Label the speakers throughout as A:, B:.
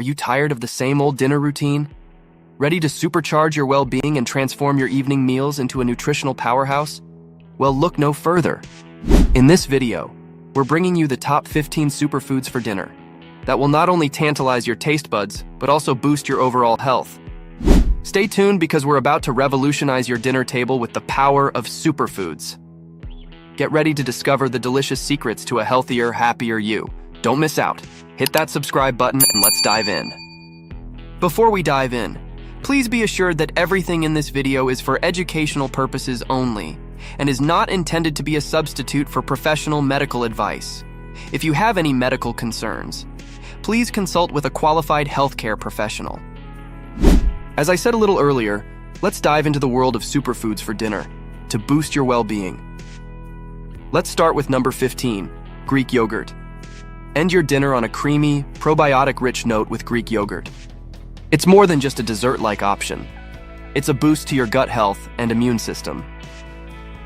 A: Are you tired of the same old dinner routine? Ready to supercharge your well-being and transform your evening meals into a nutritional powerhouse? Well, look no further. In this video, we're bringing you the top 15 superfoods for dinner that will not only tantalize your taste buds, but also boost your overall health. Stay tuned because we're about to revolutionize your dinner table with the power of superfoods. Get ready to discover the delicious secrets to a healthier, happier you. Don't miss out. Hit that subscribe button and let's dive in. Before we dive in, please be assured that everything in this video is for educational purposes only and is not intended to be a substitute for professional medical advice. If you have any medical concerns, please consult with a qualified healthcare professional. As I said a little earlier, let's dive into the world of superfoods for dinner to boost your well-being. Let's start with number 15, Greek yogurt. End your dinner on a creamy, probiotic-rich note with Greek yogurt. It's more than just a dessert-like option. It's a boost to your gut health and immune system.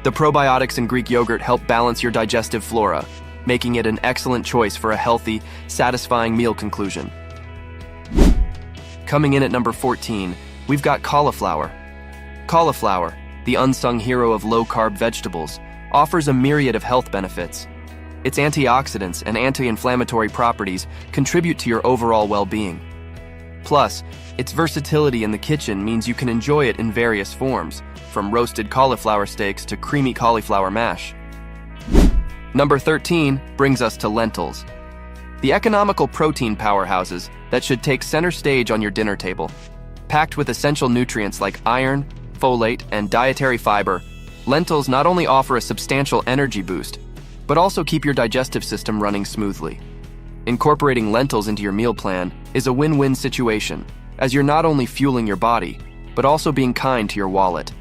A: The probiotics in Greek yogurt help balance your digestive flora, making it an excellent choice for a healthy, satisfying meal conclusion. Coming in at number 14, we've got cauliflower. Cauliflower, the unsung hero of low-carb vegetables, offers a myriad of health benefits. Its antioxidants and anti-inflammatory properties contribute to your overall well-being. Plus, its versatility in the kitchen means you can enjoy it in various forms, from roasted cauliflower steaks to creamy cauliflower mash. Number 13 brings us to lentils, the economical protein powerhouses that should take center stage on your dinner table. Packed with essential nutrients like iron, folate, and dietary fiber, lentils not only offer a substantial energy boost, but also keep your digestive system running smoothly. Incorporating lentils into your meal plan is a win-win situation, as you're not only fueling your body, but also being kind to your wallet.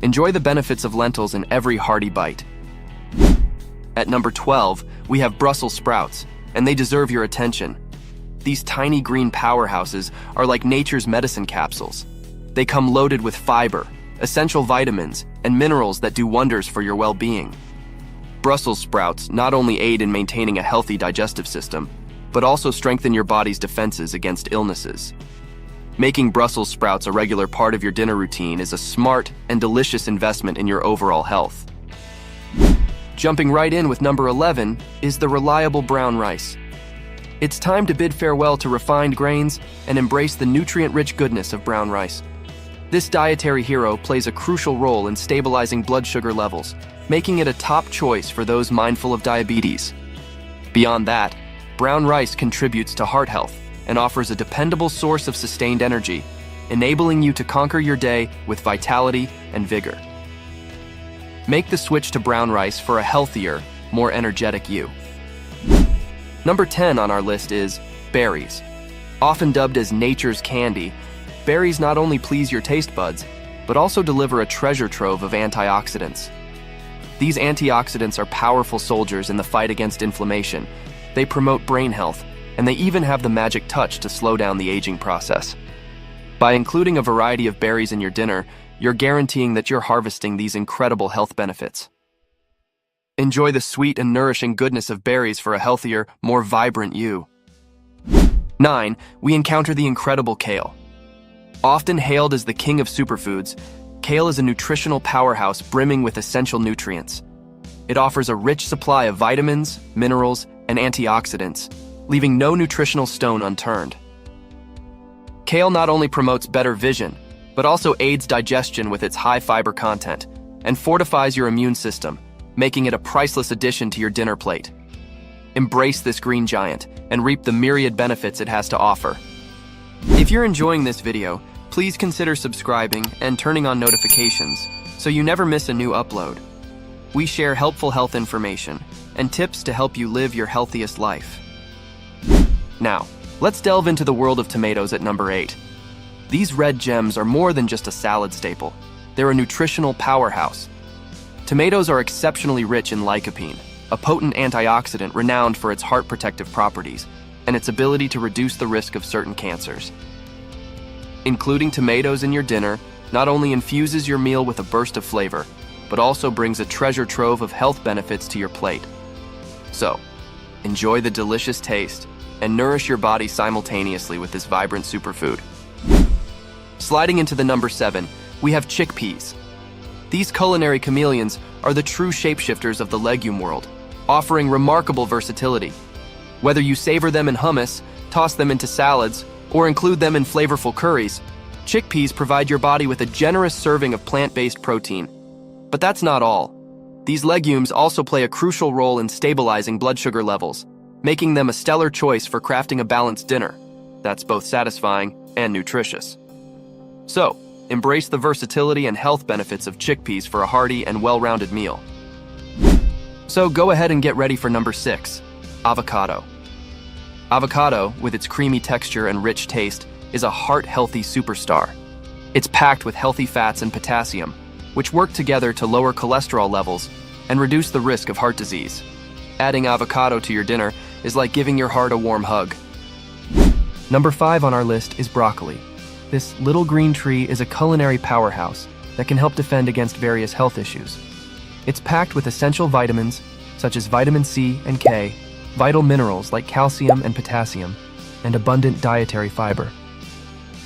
A: Enjoy the benefits of lentils in every hearty bite. At number 12, we have Brussels sprouts, and they deserve your attention. These tiny green powerhouses are like nature's medicine capsules. They come loaded with fiber, essential vitamins, and minerals that do wonders for your well-being. Brussels sprouts not only aid in maintaining a healthy digestive system, but also strengthen your body's defenses against illnesses. Making Brussels sprouts a regular part of your dinner routine is a smart and delicious investment in your overall health. Jumping right in with number 11 is the reliable brown rice. It's time to bid farewell to refined grains and embrace the nutrient-rich goodness of brown rice. This dietary hero plays a crucial role in stabilizing blood sugar levels, making it a top choice for those mindful of diabetes. Beyond that, brown rice contributes to heart health and offers a dependable source of sustained energy, enabling you to conquer your day with vitality and vigor. Make the switch to brown rice for a healthier, more energetic you. Number 10 on our list is berries. Often dubbed as nature's candy, berries not only please your taste buds, but also deliver a treasure trove of antioxidants. These antioxidants are powerful soldiers in the fight against inflammation. They promote brain health, and they even have the magic touch to slow down the aging process. By including a variety of berries in your dinner, you're guaranteeing that you're harvesting these incredible health benefits. Enjoy the sweet and nourishing goodness of berries for a healthier, more vibrant you. 9, we encounter the incredible kale. Often hailed as the king of superfoods, kale is a nutritional powerhouse brimming with essential nutrients. It offers a rich supply of vitamins, minerals, and antioxidants, leaving no nutritional stone unturned. Kale not only promotes better vision, but also aids digestion with its high fiber content and fortifies your immune system, making it a priceless addition to your dinner plate. Embrace this green giant and reap the myriad benefits it has to offer. If you're enjoying this video, please consider subscribing and turning on notifications so you never miss a new upload. We share helpful health information and tips to help you live your healthiest life. Now, let's delve into the world of tomatoes at number 8. These red gems are more than just a salad staple. They're a nutritional powerhouse. Tomatoes are exceptionally rich in lycopene, a potent antioxidant renowned for its heart protective properties and its ability to reduce the risk of certain cancers. Including tomatoes in your dinner not only infuses your meal with a burst of flavor, but also brings a treasure trove of health benefits to your plate. So, enjoy the delicious taste and nourish your body simultaneously with this vibrant superfood. Sliding into the number 7, we have chickpeas. These culinary chameleons are the true shapeshifters of the legume world, offering remarkable versatility. Whether you savor them in hummus, toss them into salads, or include them in flavorful curries, chickpeas provide your body with a generous serving of plant-based protein. But that's not all. These legumes also play a crucial role in stabilizing blood sugar levels, making them a stellar choice for crafting a balanced dinner that's both satisfying and nutritious. So, embrace the versatility and health benefits of chickpeas for a hearty and well-rounded meal. So go ahead and get ready for number 6, avocado. Avocado, with its creamy texture and rich taste, is a heart-healthy superstar. It's packed with healthy fats and potassium, which work together to lower cholesterol levels and reduce the risk of heart disease. Adding avocado to your dinner is like giving your heart a warm hug. Number 5 on our list is broccoli. This little green tree is a culinary powerhouse that can help defend against various health issues. It's packed with essential vitamins, such as vitamin C and K, vital minerals like calcium and potassium, and abundant dietary fiber.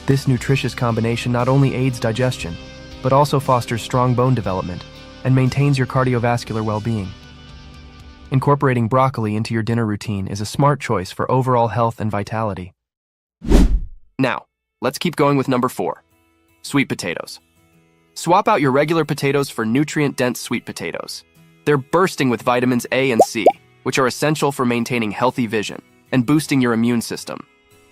A: This nutritious combination not only aids digestion, but also fosters strong bone development and maintains your cardiovascular well-being. Incorporating broccoli into your dinner routine is a smart choice for overall health and vitality. Now, let's keep going with number 4, sweet potatoes. Swap out your regular potatoes for nutrient-dense sweet potatoes. They're bursting with vitamins A and C, which are essential for maintaining healthy vision and boosting your immune system.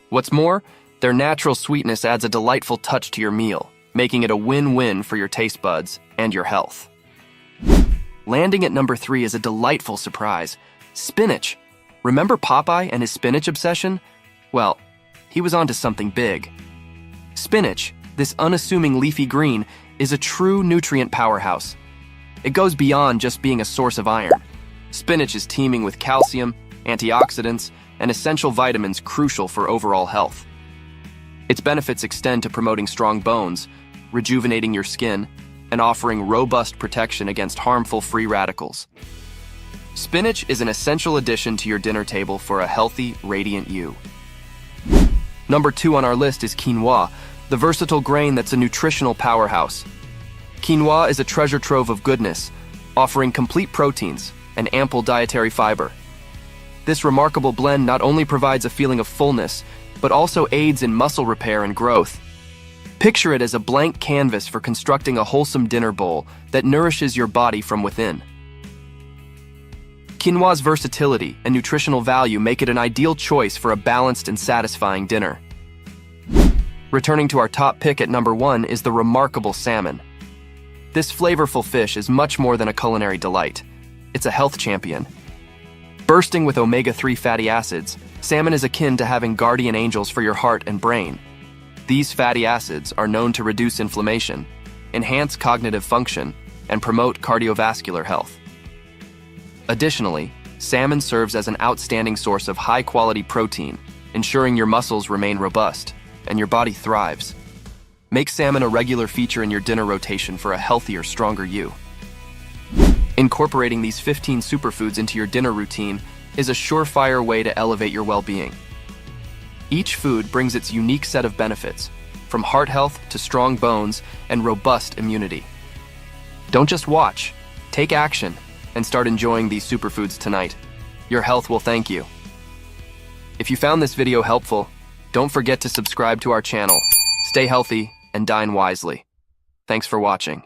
A: What's more, their natural sweetness adds a delightful touch to your meal, making it a win-win for your taste buds and your health. Landing at number 3 is a delightful surprise, spinach. Remember Popeye and his spinach obsession? Well, he was onto something big. Spinach, this unassuming leafy green, is a true nutrient powerhouse. It goes beyond just being a source of iron. Spinach is teeming with calcium, antioxidants, and essential vitamins crucial for overall health. Its benefits extend to promoting strong bones, rejuvenating your skin, and offering robust protection against harmful free radicals. Spinach is an essential addition to your dinner table for a healthy, radiant you. Number 2 on our list is quinoa, the versatile grain that's a nutritional powerhouse. Quinoa is a treasure trove of goodness, offering complete proteins and ample dietary fiber. This remarkable blend not only provides a feeling of fullness, but also aids in muscle repair and growth. Picture it as a blank canvas for constructing a wholesome dinner bowl that nourishes your body from within. Quinoa's versatility and nutritional value make it an ideal choice for a balanced and satisfying dinner. Returning to our top pick at number 1 is the remarkable salmon. This flavorful fish is much more than a culinary delight. It's a health champion. Bursting with omega-3 fatty acids, salmon is akin to having guardian angels for your heart and brain. These fatty acids are known to reduce inflammation, enhance cognitive function, and promote cardiovascular health. Additionally, salmon serves as an outstanding source of high-quality protein, ensuring your muscles remain robust and your body thrives. Make salmon a regular feature in your dinner rotation for a healthier, stronger you. Incorporating these 15 superfoods into your dinner routine is a surefire way to elevate your well-being. Each food brings its unique set of benefits, from heart health to strong bones and robust immunity. Don't just watch, take action, and start enjoying these superfoods tonight. Your health will thank you. If you found this video helpful, don't forget to subscribe to our channel. Stay healthy and dine wisely. Thanks for watching.